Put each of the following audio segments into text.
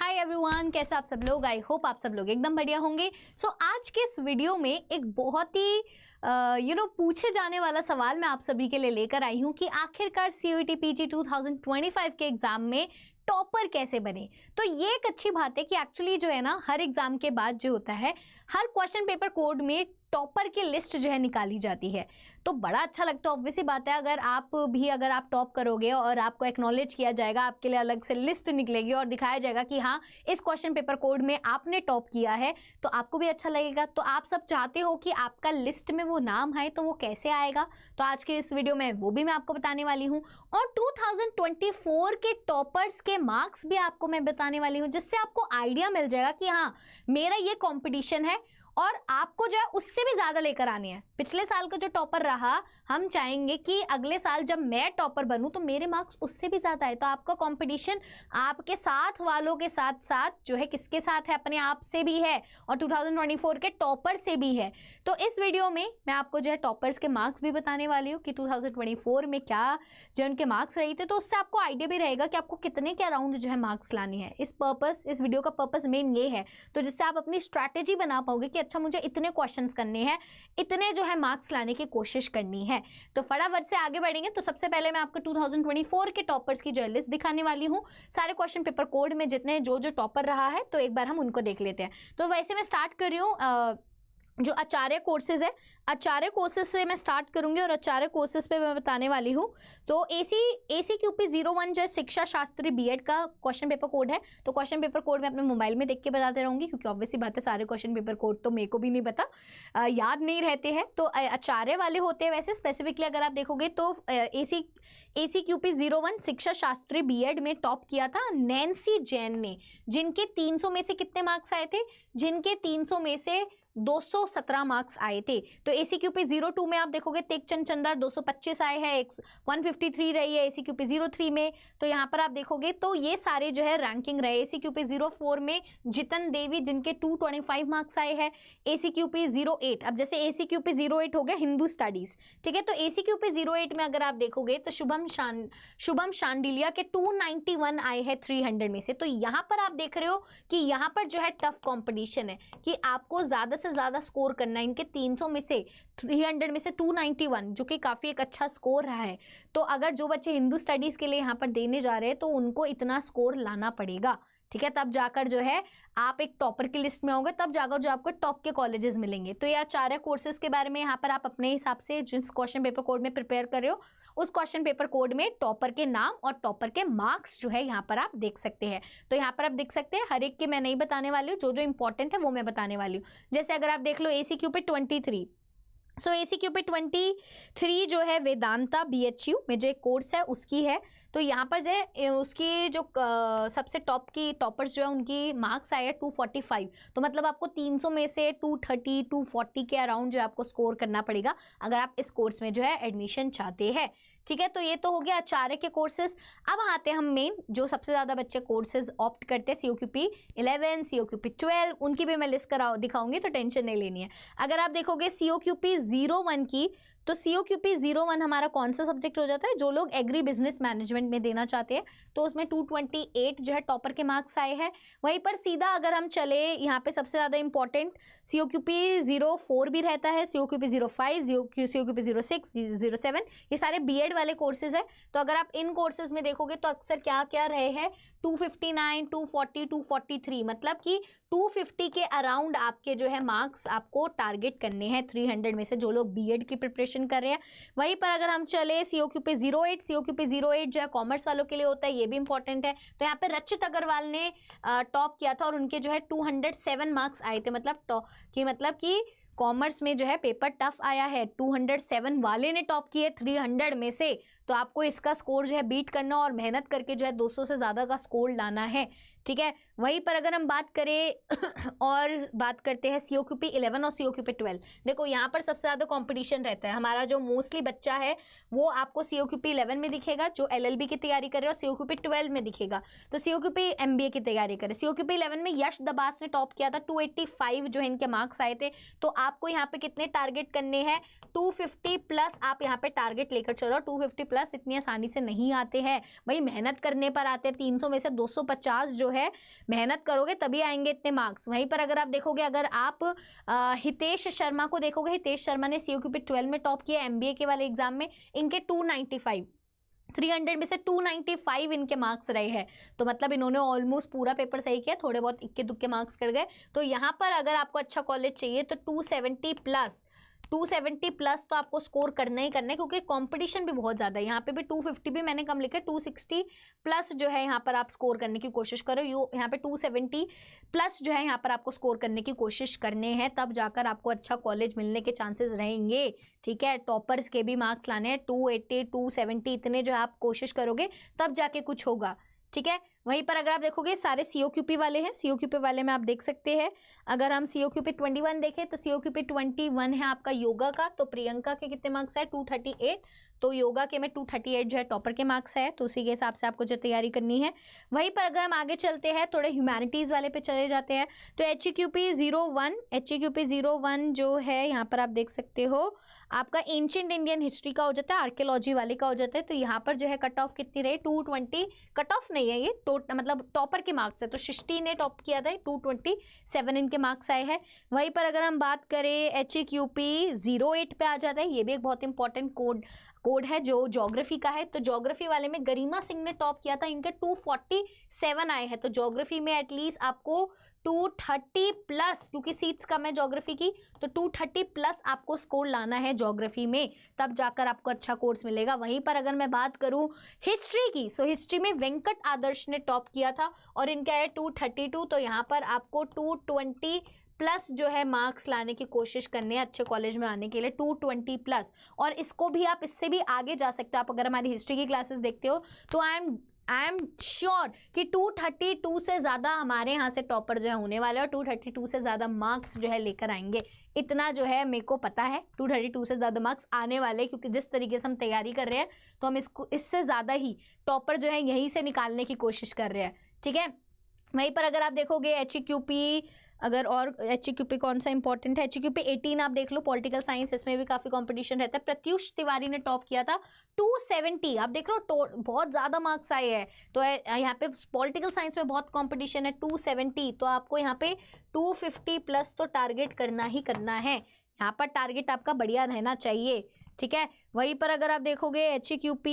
Hi everyone, कैसे आप सब लोग। आई होप आप सब लोग एकदम बढ़िया होंगे। सो आज के इस वीडियो में एक बहुत ही पूछे जाने वाला सवाल मैं आप सभी के लिए लेकर आई हूँ कि आखिरकार CUET PG 2025 के एग्जाम में टॉपर कैसे बने। तो ये एक अच्छी बात है कि एक्चुअली जो है ना, हर एग्जाम के बाद जो होता है, हर क्वेश्चन पेपर कोड में टॉपर की लिस्ट जो है निकाली जाती है। तो बड़ा अच्छा लगता है, ऑब्वियसली बात है। अगर आप टॉप करोगे और आपको एक्नॉलेज किया जाएगा, आपके लिए अलग से लिस्ट निकलेगी और दिखाया जाएगा कि हाँ, इस क्वेश्चन पेपर कोड में आपने टॉप किया है, तो आपको भी अच्छा लगेगा। तो आप सब चाहते हो कि आपका लिस्ट में वो नाम आए, तो वो कैसे आएगा, तो आज के इस वीडियो में वो भी मैं आपको बताने वाली हूँ। और 2024 के टॉपर्स के मार्क्स भी आपको मैं बताने वाली हूँ, जिससे आपको आइडिया मिल जाएगा कि हाँ, मेरा ये कॉम्पिटिशन है और आपको जो है उससे भी ज्यादा लेकर आने हैं। पिछले साल का जो टॉपर रहा, हम चाहेंगे कि अगले साल जब मैं टॉपर बनूं तो मेरे मार्क्स उससे भी ज्यादा है। तो आपका कंपटीशन आपके साथ वालों के साथ साथ जो है किसके साथ है, अपने आप से भी है और 2024 के टॉपर से भी है। तो इस वीडियो में मैं आपको जो है टॉपर्स के मार्क्स भी बताने वाली हूँ कि 2024 में क्या जो उनके मार्क्स रहे थे, तो उससे आपको आइडिया भी रहेगा कि आपको कितने के अराउंड जो है मार्क्स लाने हैं। इस वीडियो का पर्पस मेन ये है, तो जिससे आप अपनी स्ट्रैटेजी बना पाओगे कि अच्छा, मुझे इतने क्वेश्चंस करने हैं, इतने जो है मार्क्स लाने की कोशिश करनी है। तो फटाफट से आगे बढ़ेंगे। तो सबसे पहले मैं आपको 2024 के टॉपर्स की जो लिस्ट दिखाने वाली हूँ, सारे क्वेश्चन पेपर कोड में जितने जो टॉपर रहा है, तो एक बार हम उनको देख लेते हैं। तो वैसे मैं स्टार्ट कर रही हूँ जो आचार्य कोर्सेज है, आचार्य कोर्सेज से मैं स्टार्ट करूंगी और आचार्य कोर्सेज पे मैं बताने वाली हूँ। तो ACQP 01 जो है शिक्षा शास्त्री BEd का क्वेश्चन पेपर कोड है। तो क्वेश्चन पेपर कोड मैं अपने मोबाइल में देख के बताते रहूंगी, क्योंकि ऑब्वियसली बात है, सारे क्वेश्चन पेपर कोड तो मेरे को भी नहीं पता, याद नहीं रहते हैं। तो आचार्य वाले होते हैं। वैसे स्पेसिफिकली अगर आप देखोगे तो ACQP 01 शिक्षा शास्त्री BEd में टॉप किया था नैन्सी जैन ने, जिनके 300 में से कितने मार्क्स आए थे, जिनके 300 में से 217 मार्क्स आए थे। तो ACQP 02 में आप देखोगे तेगचंद चंद्रा 225 आए हैं, 153 रही है ACQP 03 में। तो यहाँ पर आप देखोगे तो ये सारे जो है रैंकिंग रहे। ACQP 04 में जितन देवी, जिनके 225 मार्क्स आए हैं। ACQP 08, अब जैसे ACQP 08 हो गया हिंदू स्टडीज, ठीक है। तो ACQP 08 में अगर आप देखोगे तो शुभम शांडिलिया के 291 आए हैं 300 में से। तो यहाँ पर आप देख रहे हो कि यहाँ पर जो है टफ कॉम्पिटिशन है कि आपको ज्यादा से ज्यादा स्कोर करना है। इनके 300 में से 300 में से 291, जो कि काफी एक अच्छा स्कोर रहा है। तो अगर जो बच्चे हिंदू स्टडीज के लिए यहाँ पर देने जा रहे हैं, तो उनको इतना स्कोर लाना पड़ेगा, ठीक है। तब जाकर जो है आप एक टॉपर की लिस्ट में होंगे, तब जाकर जो आपको टॉप के कॉलेजेस मिलेंगे। तो ये आचार्य कोर्सेज के बारे में यहाँ पर आप अपने हिसाब से जिस क्वेश्चन पेपर कोड में प्रिपेयर कर रहे हो, उस क्वेश्चन पेपर कोड में टॉपर के नाम और टॉपर के मार्क्स जो है यहाँ पर आप देख सकते हैं। तो यहाँ पर आप देख सकते हैं, हर एक के मैं नहीं बताने वाली हूँ, जो इंपॉर्टेंट है वो मैं बताने वाली हूँ। जैसे अगर आप देख लो ACQP 23, सो ACQP 23 जो है वेदांता BHU में जो एक कोर्स है उसकी है। तो यहाँ पर जो है उसकी जो सबसे टॉपर्स जो है उनकी मार्क्स आए हैं 245। तो मतलब आपको 300 में से 230 240 के अराउंड जो है आपको स्कोर करना पड़ेगा अगर आप इस कोर्स में जो है एडमिशन चाहते हैं, ठीक है। तो ये तो हो गया आचार्य के कोर्सेज। अब आते हैं हम मेन, जो सबसे ज्यादा बच्चे कोर्सेज ऑप्ट करते हैं, CUET 11 CUET 12, उनकी भी मैं लिस्ट दिखाऊंगी, तो टेंशन नहीं लेनी है। अगर आप देखोगे CUET 01 की, तो CUET 01 हमारा कौन सा सब्जेक्ट हो जाता है, जो लोग एग्री बिजनेस मैनेजमेंट में देना चाहते हैं, तो उसमें 228 जो है टॉपर के मार्क्स आए हैं। वहीं पर सीधा अगर हम चले, यहाँ पे सबसे ज्यादा इंपॉर्टेंट CUET 04 भी रहता है, CUET 05, CUET 06, 07, ये सारे BEd वाले कोर्सेज है। तो अगर आप इन कोर्सेज में देखोगे तो अक्सर क्या क्या रहे हैं, 259 240 243, मतलब कि 250 के अराउंड आपके जो है मार्क्स आपको टारगेट करने हैं 300 में से, जो लोग BEd की प्रिपरेशन कर रहे हैं। वहीं पर अगर हम चले CUET 08 जो है कॉमर्स वालों के लिए होता है, ये भी इंपॉर्टेंट है। तो यहाँ पे रचित अग्रवाल ने टॉप किया था और उनके जो है 207 मार्क्स आए थे। मतलब कि कॉमर्स में जो है पेपर टफ आया है, 207 वाले ने टॉप किए 300 में से। तो आपको इसका स्कोर जो है बीट करना और मेहनत करके जो है 200 से ज़्यादा का स्कोर लाना है, ठीक है। वहीं पर अगर हम बात करें और बात करते हैं CUET 11 और CUET 12, देखो यहाँ पर सबसे ज़्यादा कंपटीशन रहता है। हमारा जो मोस्टली बच्चा है वो आपको CUET 11 में दिखेगा, जो LLB की तैयारी कर रहे हो, CUET 12 में दिखेगा, तो CUET MBA की तैयारी करे। CUET 11 में यश दबास ने टॉप किया था, 285 जो है इनके मार्क्स आए थे। तो आपको यहाँ पे कितने टारगेट करने हैं, 250 प्लस आप यहाँ पे टारगेट लेकर चलो, 250 प्लस प्लस इतनी आसानी से नहीं आते हैं भाई, मेहनत करने पर आते हैं। 300 में से 250 जो है मेहनत करोगे तभी आएंगे इतने मार्क्स। वहीं पर अगर आप देखोगे, अगर आप हितेश शर्मा को देखोगे, हितेश शर्मा ने COQP 12 में टॉप किया MBA के वाले एग्जाम में, इनके 295, 300 में से 295 इनके मार्क्स रहे हैं। तो मतलब इन्होंने ऑलमोस्ट पूरा पेपर सही किया, थोड़े बहुत इक्के दुक्के मार्क्स कर गए। तो यहाँ पर अगर आपको अच्छा कॉलेज चाहिए तो 270 प्लस तो आपको स्कोर करना ही करना है, क्योंकि कंपटीशन भी बहुत ज़्यादा है। यहाँ पे भी 250 भी मैंने कम लिखा है, 260 प्लस जो है यहाँ पर आप स्कोर करने की कोशिश करो। यहाँ पे 270 प्लस जो है यहाँ पर आपको स्कोर करने की कोशिश करने हैं, तब जाकर आपको अच्छा कॉलेज मिलने के चांसेस रहेंगे। ठीक है, टॉपर्स के भी मार्क्स लाने हैं, 280 270 इतने जो आप कोशिश करोगे तब जाके कुछ होगा। ठीक है, वहीं पर अगर आप देखोगे सारे COQP वाले हैं, COQP वाले में आप देख सकते हैं। अगर हम COQP 21 देखें तो COQP 21 है आपका योगा का, तो प्रियंका के कितने मार्क्स है 238, तो योगा के में 238 जो है टॉपर के मार्क्स है, तो उसी के हिसाब से आपको जो तैयारी करनी है। वहीं पर अगर हम आगे चलते हैं, थोड़े ह्यूमैनिटीज़ वाले पे चले जाते हैं, तो HEQP 01 जो है यहाँ पर आप देख सकते हो आपका एंशिएंट इंडियन हिस्ट्री का हो जाता है, आर्कियोलॉजी वाले का हो जाता है। तो यहाँ पर जो है कट ऑफ कितनी रही 220, कट ऑफ नहीं है ये मतलब टॉपर के मार्क्स है, तो सृष्टि ने टॉप किया था, 227 इनके मार्क्स आए हैं। वहीं पर अगर हम बात करें HEQP 08 पे आ जाता है, ये भी एक बहुत इंपॉर्टेंट कोड है जो ज्योग्राफी का है। तो ज्योग्राफी वाले में गरिमा सिंह ने टॉप किया था, इनके 247 आए हैं। तो ज्योग्राफी में एटलीस्ट आपको 230 प्लस, क्योंकि सीट्स कम है ज्योग्राफी की, तो 230 प्लस आपको स्कोर लाना है ज्योग्राफी में, तब जाकर आपको अच्छा कोर्स मिलेगा। वहीं पर अगर मैं बात करूं हिस्ट्री की, सो हिस्ट्री में वेंकट आदर्श ने टॉप किया था और इनका है 232, तो यहाँ पर आपको 220 प्लस जो है मार्क्स लाने की कोशिश करनी है अच्छे कॉलेज में आने के लिए, 220 प्लस। और इसको भी आप इससे भी आगे जा सकते हो। आप अगर हमारी हिस्ट्री की क्लासेस देखते हो तो आई एम श्योर कि 232 से ज़्यादा हमारे यहाँ से टॉपर जो है होने वाले, और 232 से ज़्यादा मार्क्स जो है लेकर आएंगे, इतना जो है मेरे को पता है। 232 से ज़्यादा मार्क्स आने वाले, क्योंकि जिस तरीके से हम तैयारी कर रहे हैं तो हम इससे ज़्यादा ही टॉपर जो है यहीं से निकालने की कोशिश कर रहे हैं। ठीक है, वहीं पर अगर आप देखोगे HEQP, अगर और HEQP कौन सा इंपॉर्टेंट है, HEQP 18 आप देख लो, पॉलिटिकल साइंस, इसमें भी काफ़ी कंपटीशन रहता है। प्रत्युष तिवारी ने टॉप किया था 270, आप देख लो बहुत ज़्यादा मार्क्स आए हैं। तो यहाँ पे पॉलिटिकल साइंस में बहुत कंपटीशन है, 270, तो आपको यहाँ पे 250 प्लस तो टारगेट करना ही करना है। यहाँ पर टारगेट आपका बढ़िया रहना चाहिए। ठीक है, वहीं पर अगर आप देखोगे HEQP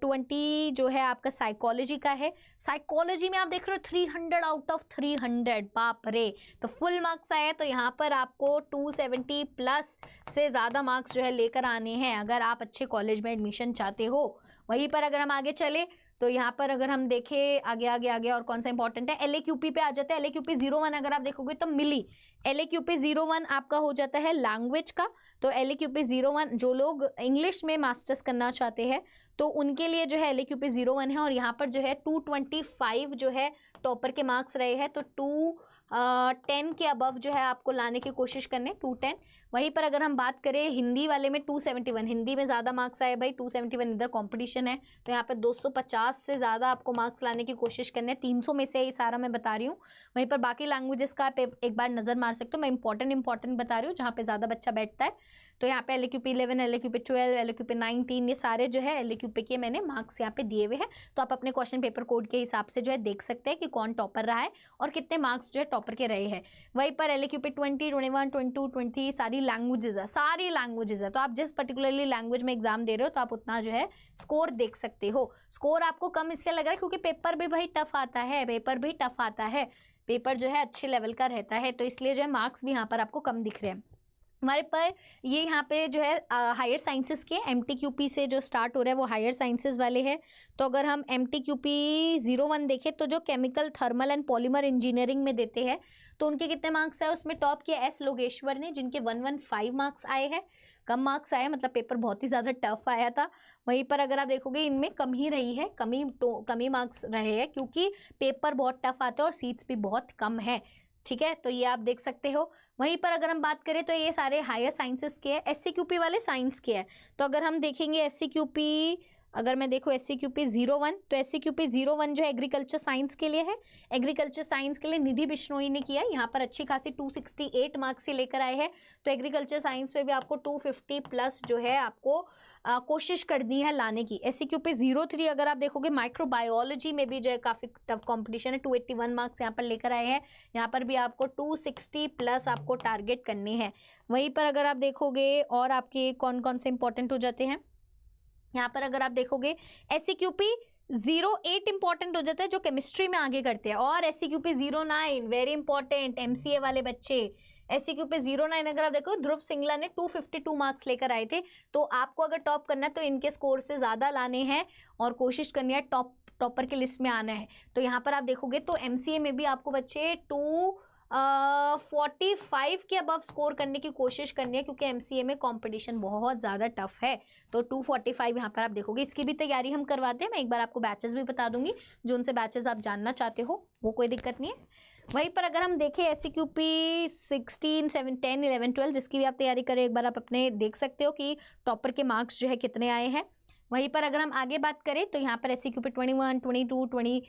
20 जो है आपका साइकोलॉजी का है। साइकोलॉजी में आप देख रहे हो 300 आउट ऑफ 300, बाप रे, तो फुल मार्क्स आए। तो यहाँ पर आपको 270 प्लस से ज़्यादा मार्क्स जो है लेकर आने हैं अगर आप अच्छे कॉलेज में एडमिशन चाहते हो। वहीं पर अगर हम आगे चले तो यहाँ पर अगर हम देखें आगे और कौन सा इंपॉर्टेंट है, LAQP पे आ जाता है। LAQP 01 अगर आप देखोगे तो मिली, LAQP 01 आपका हो जाता है लैंग्वेज का। तो LAQP 01 जो लोग इंग्लिश में मास्टर्स करना चाहते हैं तो उनके लिए जो है LAQP 01 है। और यहाँ पर जो है 225 जो है टॉपर के मार्क्स रहे हैं, तो 210 के अबव जो है आपको लाने की कोशिश करने, 210। वहीं पर अगर हम बात करें हिंदी वाले में 271, हिंदी में ज़्यादा मार्क्स आए भाई, 271 इधर कंपटीशन है, तो यहाँ पे 250 से ज़्यादा आपको मार्क्स लाने की कोशिश करने, 300 में से ये सारा मैं बता रही हूँ। वहीं पर बाकी लैंग्वेजेस का आप एक बार नज़र मार सकते हो, मैं इंपॉर्टेंट बता रही हूँ जहाँ पे ज़्यादा बच्चा बैठता है। तो यहाँ पे LAQP 11, LAQP 12, LAQP 19, ये सारे जो है LAQP के मैंने मार्क्स यहाँ पे दिए हुए हैं। तो आप अपने क्वेश्चन पेपर कोड के हिसाब से जो है देख सकते हैं कि कौन टॉपर रहा है और कितने मार्क्स जो है टॉपर के रहे हैं। वहीं पर LAQP 20, 21, 22, 23 सारी लैंग्वेजेस है। तो आप जिस पर्टिकुलरली लैंग्वेज में एग्जाम दे रहे हो तो आप उतना जो है स्कोर देख सकते हो। स्कोर आपको कम इसलिए लग रहा है क्योंकि पेपर भी भाई टफ आता है, पेपर जो है अच्छे लेवल का रहता है, तो इसलिए जो है मार्क्स भी यहाँ पर आपको कम दिख रहे हैं। हमारे पर ये यहाँ पे जो है हायर साइंसेस के MTQP से जो स्टार्ट हो रहा है वो हायर साइंसेस वाले हैं। तो अगर हम MTQP 01 देखें तो जो chemical, thermal and polymer engineering में देते हैं तो उनके कितने मार्क्स आए, उसमें टॉप किया S लोगेश्वर ने, जिनके 115 मार्क्स आए हैं। कम मार्क्स आए, मतलब पेपर बहुत ही ज़्यादा टफ आया था। वहीं पर अगर आप देखोगे इनमें कम ही रही है, कम ही मार्क्स रहे हैं क्योंकि पेपर बहुत टफ आता है और सीट्स भी बहुत कम है। ठीक है, तो ये आप देख सकते हो। वहीं पर अगर हम बात करें तो ये सारे हायर साइंसेस के हैं, SCQP वाले साइंस के हैं। तो अगर हम देखेंगे SCQP अगर मैं देखो SCQP 01, तो SCQP 01 जो एग्रीकल्चर साइंस के लिए है, एग्रीकल्चर साइंस के लिए निधि बिश्नोई ने किया है। यहाँ पर अच्छी खासी 268 मार्क्स से लेकर आए हैं। तो एग्रीकल्चर साइंस में भी आपको 250 प्लस जो है आपको कोशिश करनी है लाने की। SCQP 03 अगर आप देखोगे माइक्रोबायोलॉजी में भी जो है काफ़ी टफ कंपटीशन है, 281 मार्क्स यहाँ पर लेकर आए हैं। यहाँ पर भी आपको 260 प्लस आपको टारगेट करने हैं। वहीं पर अगर आप देखोगे और आपके कौन कौन से इंपॉर्टेंट हो जाते हैं, यहाँ पर अगर आप देखोगे SCQP 08 इंपॉर्टेंट हो जाता है जो केमिस्ट्री में आगे करते हैं, और SCQP 09 वेरी इंपॉर्टेंट MCA वाले बच्चे। SCQP 09 अगर आप देखो ध्रुव सिंगला ने 252 मार्क्स लेकर आए थे। तो आपको अगर टॉप करना है तो इनके स्कोर से ज़्यादा लाने हैं और कोशिश करनी है टॉपर की लिस्ट में आना है। तो यहाँ पर आप देखोगे तो MCA में भी आपको बच्चे 45 के अबव स्कोर करने की कोशिश करनी है, क्योंकि MCA में कंपटीशन बहुत ज़्यादा टफ है। तो 245 यहाँ पर आप देखोगे। इसकी भी तैयारी हम करवाते हैं, मैं एक बार आपको बैचेस भी बता दूंगी, जो उनसे बैचेस आप जानना चाहते हो वो कोई दिक्कत नहीं है। वहीं पर अगर हम देखें SCQP 16, 7, 10, 11, 12 जिसकी भी आप तैयारी करें, एक बार आप अपने देख सकते हो कि टॉपर के मार्क्स जो है कितने आए हैं। वहीं पर अगर हम आगे बात करें तो यहाँ पर SCQP 21, 22, 23,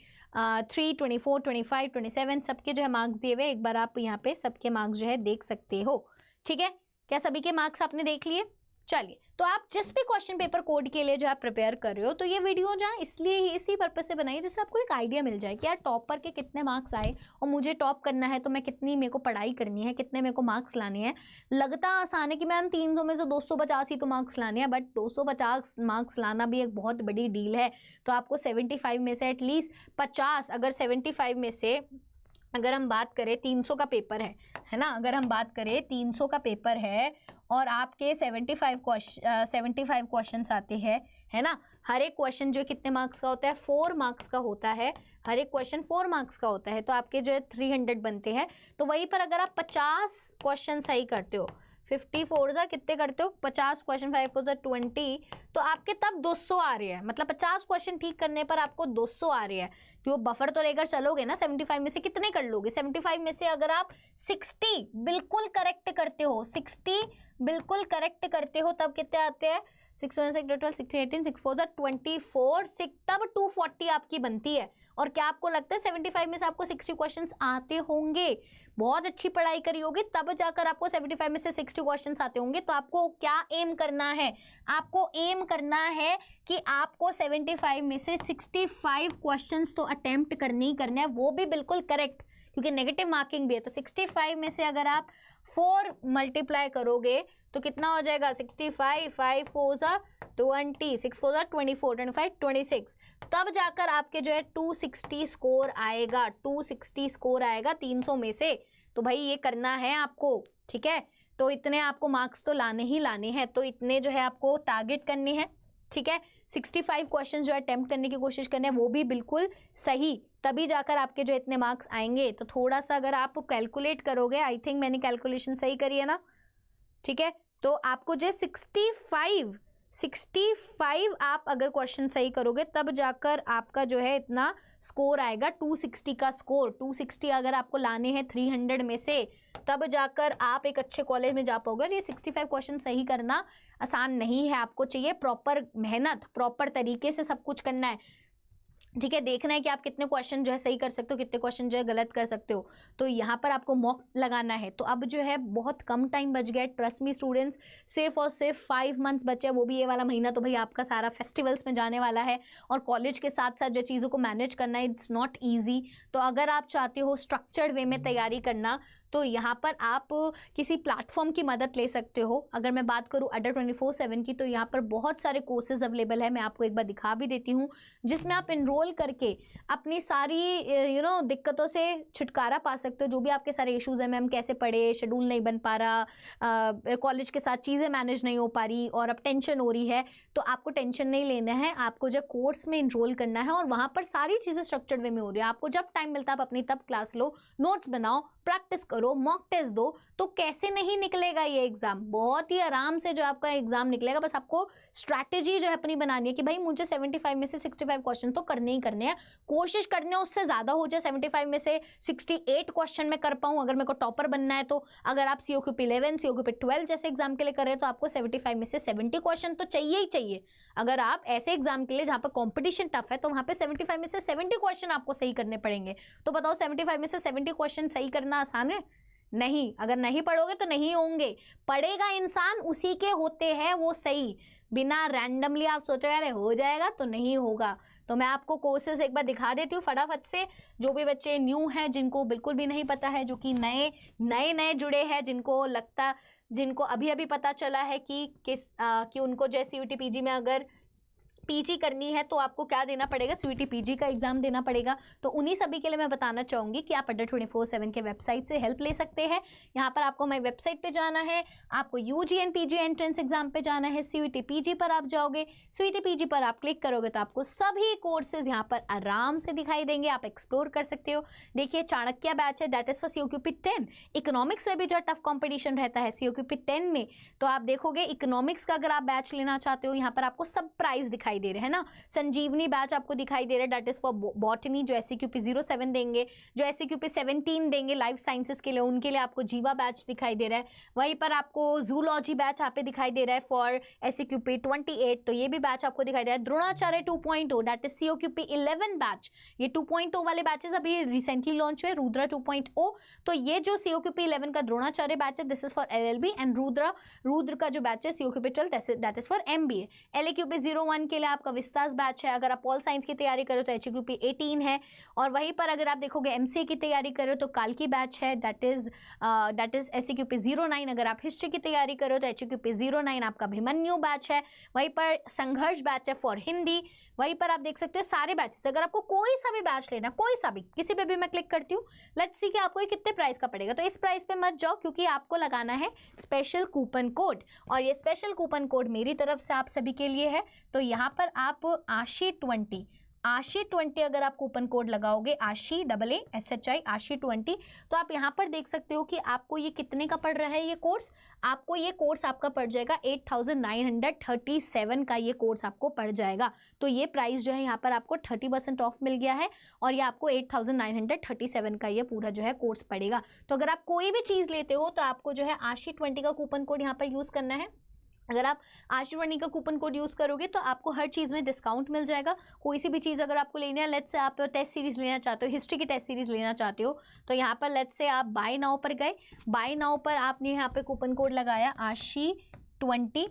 24, 25, 27 सबके जो है मार्क्स दिए हुए, एक बार आप यहाँ पे सबके मार्क्स जो है देख सकते हो। ठीक है, क्या सभी के मार्क्स आपने देख लिए? चलिए, तो आप जिस भी क्वेश्चन पेपर कोड के लिए जो आप प्रिपेयर कर रहे हो, तो ये वीडियो जो है इसलिए ही इसी पर्पज से बनाई जिससे आपको एक आइडिया मिल जाए कि यार टॉपर के कितने मार्क्स आए और मुझे टॉप करना है तो मैं कितनी मेरे को पढ़ाई करनी है, कितने मेरे को मार्क्स लाने हैं। लगता आसान है कि मैम 300 में से 250 ही तो मार्क्स लाने हैं, बट 250 मार्क्स लाना भी एक बहुत बड़ी डील है। तो आपको 75 में से एटलीस्ट 50, अगर 75 में से अगर हम बात करें 300 का पेपर है ना, अगर हम बात करें 300 का पेपर है और आपके 75 क्वेश्चंस आते हैं, है ना। हर एक क्वेश्चन जो कितने मार्क्स का होता है, 4 मार्क्स का होता है। हर एक क्वेश्चन 4 मार्क्स का होता है, तो आपके जो है 300 बनते हैं। तो वहीं पर अगर आप 50 क्वेश्चन सही करते हो, 54 कितने करते हो, 50 क्वेश्चन, 5 4 20, तो आपके तब 200 आ रहे हैं। मतलब 50 क्वेश्चन ठीक करने पर आपको 200 आ रहे हैं। कि वो बफर तो लेकर चलोगे ना, 75 में से कितने कर लोगे? 75 में से अगर आप 60 बिल्कुल करेक्ट करते हो, 60 बिल्कुल करेक्ट करते हो, तब कितने आते हैं? 6 1 6 12 16 18 6 4 24, तब 240 आपकी बनती है। और क्या आपको लगता है 75 में से आपको 60 क्वेश्चंस आते होंगे? बहुत अच्छी पढ़ाई करी होगी तब जाकर आपको 75 में से 60 क्वेश्चंस आते होंगे। तो आपको क्या एम करना है? आपको एम करना है कि आपको 75 में से 65 क्वेश्चंस तो अटेम्प्ट करने ही करना है, वो भी बिल्कुल करेक्ट, क्योंकि नेगेटिव मार्किंग भी है। तो 65 में से अगर आप 4 मल्टीप्लाई करोगे तो कितना हो जाएगा? 65, 5 4 20, 6 4 24, 25, 26, तब जाकर आपके जो है 260 स्कोर आएगा। 260 स्कोर आएगा 300 में से। तो भाई ये करना है आपको, ठीक है। तो इतने आपको मार्क्स तो लाने ही लाने हैं, तो इतने जो है आपको टारगेट करने हैं, ठीक है। 65 क्वेश्चन जो है अटेम्प्ट करने की कोशिश करने हैं, वो भी बिल्कुल सही, तभी जाकर आपके जो इतने मार्क्स आएंगे। तो थोड़ा सा अगर आप कैलकुलेट करोगे, आई थिंक मैंने कैलकुलेशन सही करी है ना, ठीक है। तो आपको जो 65 आप अगर क्वेश्चन सही करोगे तब जाकर आपका जो है इतना स्कोर आएगा, 260 का स्कोर। 260 अगर आपको लाने हैं 300 में से, तब जाकर आप एक अच्छे कॉलेज में जा पाओगे। और ये 65 क्वेश्चन सही करना आसान नहीं है, आपको चाहिए प्रॉपर मेहनत, प्रॉपर तरीके से सब कुछ करना है, ठीक है। देखना है कि आप कितने क्वेश्चन जो है सही कर सकते हो, कितने क्वेश्चन जो है गलत कर सकते हो। तो यहाँ पर आपको मॉक लगाना है। तो अब जो है बहुत कम टाइम बच गया है, ट्रस्ट मी स्टूडेंट्स, सिर्फ और सिर्फ 5 मंथ्स बचे हैं, वो भी ये वाला महीना तो भाई आपका सारा फेस्टिवल्स में जाने वाला है। और कॉलेज के साथ साथ जो चीज़ों को मैनेज करना है, इट्स नॉट ईजी। तो अगर आप चाहते हो स्ट्रक्चर्ड वे में तैयारी करना, तो यहाँ पर आप किसी प्लेटफॉर्म की मदद ले सकते हो। अगर मैं बात करूँ अडर 24/7 की, तो यहाँ पर बहुत सारे कोर्सेज अवेलेबल है। मैं आपको एक बार दिखा भी देती हूँ, जिसमें आप इनरोल करके अपनी सारी दिक्कतों से छुटकारा पा सकते हो। जो भी आपके सारे इश्यूज़ हैं, मैम कैसे पढ़े, शेड्यूल नहीं बन पा रहा, कॉलेज के साथ चीज़ें मैनेज नहीं हो पा रही और अब टेंशन हो रही है, तो आपको टेंशन नहीं लेना है। आपको जो कोर्स में इनरोल करना है और वहाँ पर सारी चीज़ें स्ट्रक्चर्ड वे में हो रही है। आपको जब टाइम मिलता है आप अपनी तब क्लास लो, नोट्स बनाओ, प्रैक्टिस करो, करो, मॉक टेस्ट दो, तो कैसे नहीं निकलेगा ये एग्जाम। बहुत ही आराम से जो आपका एग्जाम निकलेगा। बस आपको स्ट्रैटेजी जो है अपनी बनानी है कि भाई मुझे 75 में से 65 क्वेश्चन तो करने ही करने हैं, कोशिश करनी है उससे ज्यादा हो जाए, 75 में से 68 क्वेश्चन मैं कर पाऊं अगर मेरे को टॉपर बनना है तो। अगर आप COQP 11 COQP 12 जैसे एग्जाम के लिए कर रहे हैं तो आपको 75 में से 70 क्वेश्चन तो चाहिए ही चाहिए। अगर आप ऐसे एग्जाम के लिए जहां पर कॉम्पिटिशन टफ है तो वहां पे 75 में से 70 क्वेश्चन आपको सही करने पड़ेंगे। तो बताओ 75 में से 70 क्वेश्चन सही करना आसान है? नहीं। अगर नहीं पढ़ोगे तो नहीं होंगे। पढ़ेगा इंसान, उसी के होते हैं वो सही। बिना रैंडमली आप सोचो यार हो जाएगा, तो नहीं होगा। तो मैं आपको कोर्सेज एक बार दिखा देती हूँ फटाफट से। जो भी बच्चे न्यू हैं, जिनको बिल्कुल भी नहीं पता है, जो कि नए जुड़े हैं, जिनको अभी अभी पता चला है कि उनको जैसे CUET PG में अगर PG करनी है तो आपको क्या देना पड़ेगा, CUET PG का एग्जाम देना पड़ेगा। तो उन्हीं सभी के लिए मैं बताना चाहूँगी कि आप अड्डा 24/7 के वेबसाइट से हेल्प ले सकते हैं। यहाँ पर आपको हमारी वेबसाइट पे जाना है, आपको UG and PG entrance exam पे जाना है, CUET PG पर आप जाओगे, CUET PG पर आप क्लिक करोगे तो आपको सभी कोर्सेज यहाँ पर आराम से दिखाई देंगे, आप एक्सप्लोर कर सकते हो। देखिए चाणक्य बैच है, that is for COQP 10। Economics में भी जो टफ कॉम्पिटिशन रहता है COQP 10 में, तो आप देखोगे इकोनॉमिक्स का अगर आप बैच लेना चाहते हो, यहाँ पर आपको सब प्राइस दिखाई दे रहे हैं ना। संजीवनी बैच आपको दिखाई दे रहा है, दैट इज फॉर बॉटनी, जो SCQP 07 देंगे, जो SCQP 17 देंगे लाइफ साइंसेस के लिए, उनके लिए आपको जीवा बैच दिखाई दे रहा है। वहीं पर आपको जूलॉजी बैच यहाँ पे दिखाई दे रहा है फॉर SCQP 28, तो ये भी बैच आपको दिखाई दे रहा है। Dronacharya 2.0 that is COQP 11 batch, ये 2.0 वाले बैचेस अभी रिसेंटली लॉन्च हुए, रुद्रा 2.0। तो ये जो COQP 11 का द्रोणाचार्य बैच है, this is for LLB, and Rudra का जो बैच है COQP 12 that is for MBA। LAQP 01 के लिए आपका विस्तास बैच है। अगर आप ऑल साइंस की तैयारी करो तो HQP 18 है। और वहीं पर अगर आप देखोगे MCA की तैयारी करो तो कालकी बैच है, दैट इज SCQP 09। अगर आप हिस्ट्री की तैयारी करो तो HQP 09 आपका अभिमन्यु बैच है। वहीं पर संघर्ष बैच है फॉर हिंदी। वहीं पर आप देख सकते हो सारे बैचेस। अगर आपको कोई सा भी बैच लेना, कोई सा भी, किसी पे भी मैं क्लिक करती हूँ, लेट्स सी कि आपको ये कितने प्राइस का पड़ेगा। तो इस प्राइस पे मत जाओ, क्योंकि आपको लगाना है स्पेशल कूपन कोड, और ये स्पेशल कूपन कोड मेरी तरफ से आप सभी के लिए है। तो यहाँ पर आप आशी20 अगर आप कूपन कोड लगाओगे, आशी AASHI आशी20, तो आप यहाँ पर देख सकते हो कि आपको ये कितने का पड़ रहा है ये कोर्स। आपको ये कोर्स आपका पड़ जाएगा 8937 का ये कोर्स आपको पड़ जाएगा। तो ये प्राइस जो है यहाँ पर आपको 30% ऑफ मिल गया है, और ये आपको 8937 का ये पूरा जो है कोर्स पड़ेगा। तो अगर आप कोई भी चीज़ लेते हो तो आपको जो है आशी20 का कूपन कोड यहाँ पर यूज़ करना है। अगर आप आशी20 का कूपन कोड यूज़ करोगे तो आपको हर चीज़ में डिस्काउंट मिल जाएगा। कोई सी भी चीज़ अगर आपको लेनी है, लेट्स से आप टेस्ट सीरीज़ लेना चाहते हो, हिस्ट्री की टेस्ट सीरीज़ लेना चाहते हो, तो यहाँ पर लेट्स से आप बाय नाउ पर गए, बाय नाउ पर आपने यहाँ पे कूपन कोड लगाया आशी20,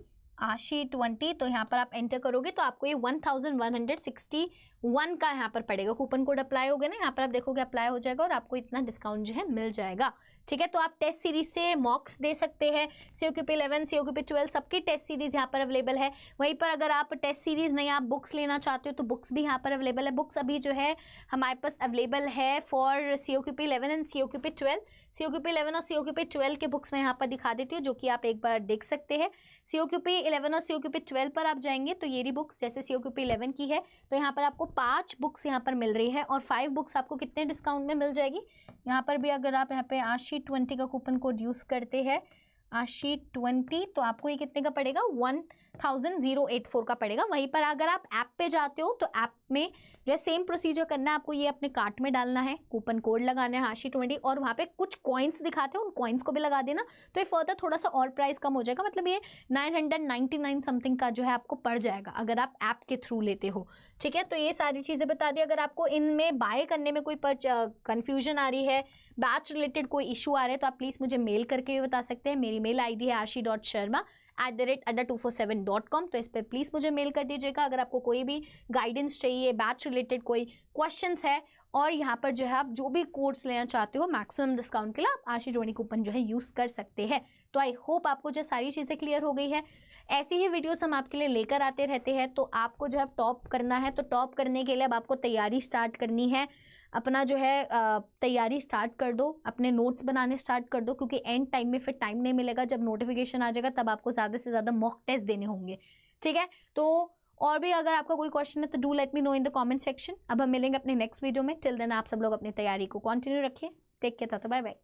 तो यहाँ पर आप एंटर करोगे तो आपको ये 1161 का यहाँ पर पड़ेगा। कूपन कोड अप्लाई हो गया ना, यहाँ पर आप देखोगे अप्लाई हो जाएगा और आपको इतना डिस्काउंट जो है मिल जाएगा। ठीक है, तो आप टेस्ट सीरीज से मॉक्स दे सकते हैं। COQP 11 COQP 12 सबकी टेस्ट सीरीज यहाँ पर अवेलेबल है। वहीं पर अगर आप टेस्ट सीरीज नहीं, आप बुक्स लेना चाहते हो तो बुक्स भी यहाँ पर अवेलेबल है। बुक्स अभी जो है हमारे पास अवेलेबल है for COQP 11 and COQP 12। COQP 11 और COQP 12 के बुक्स मैं यहाँ पर दिखा देती हूँ, जो कि आप एक बार देख सकते हैं। COQP 11 और COQP 12 पर आप जाएंगे तो ये रही बुक्स, जैसे COQP 11 की है तो यहाँ पर आपको 5 बुक्स यहाँ पर मिल रही है, और 5 बुक्स आपको कितने डिस्काउंट में मिल जाएगी। यहाँ पर भी अगर आप यहाँ पे आशी20 का कूपन कोड यूज़ करते हैं, आशी20, तो आपको ये कितने का पड़ेगा, 1084 का पड़ेगा। वहीं पर अगर आप ऐप पे जाते हो तो ऐप में जो है सेम प्रोसीजर करना है, आपको ये अपने कार्ट में डालना है, कूपन कोड लगाना है आशी20, और वहाँ पे कुछ कॉइन्स दिखाते हैं, उन कॉइन्स को भी लगा देना, तो ये फर्दर थोड़ा सा और प्राइस कम हो जाएगा। मतलब ये 999 समथिंग का जो है आपको पड़ जाएगा अगर आप ऐप के थ्रू लेते हो। ठीक है, तो ये सारी चीज़ें बता दी। अगर आपको इनमें बाय करने में कोई कन्फ्यूजन आ रही है, बैच रिलेटेड कोई इशू आ रहा है, तो आप प्लीज़ मुझे मेल करके भी बता सकते हैं। मेरी मेल ID है ashi.sharma@adda247.com। तो इस पर प्लीज़ मुझे मेल कर दीजिएगा अगर आपको कोई भी गाइडेंस चाहिए, बैच रिलेटेड कोई क्वेश्चंस है, और यहाँ पर जो है आप जो भी कोर्स लेना चाहते हो मैक्सिमम डिस्काउंट के लिए आप आशी20 कूपन जो है यूज़ कर सकते हैं। तो आई होप आपको जो सारी चीज़ें क्लियर हो गई है। ऐसी ही वीडियोस हम आपके लिए लेकर आते रहते हैं। तो आपको जो है टॉप करना है, तो टॉप करने के लिए अब आपको तैयारी स्टार्ट करनी है। अपना जो है तैयारी स्टार्ट कर दो, अपने नोट्स बनाने स्टार्ट कर दो, क्योंकि एंड टाइम में फिर टाइम नहीं मिलेगा। जब नोटिफिकेशन आ जाएगा तब आपको ज़्यादा से ज़्यादा मॉक टेस्ट देने होंगे। ठीक है, तो और भी अगर आपका कोई क्वेश्चन है तो do let me know in the comment section. अब हम मिलेंगे अपने नेक्स्ट वीडियो में। टिल देन आप सब लोग अपनी तैयारी को कंटिन्यू रखिए। Take care, tata, bye bye.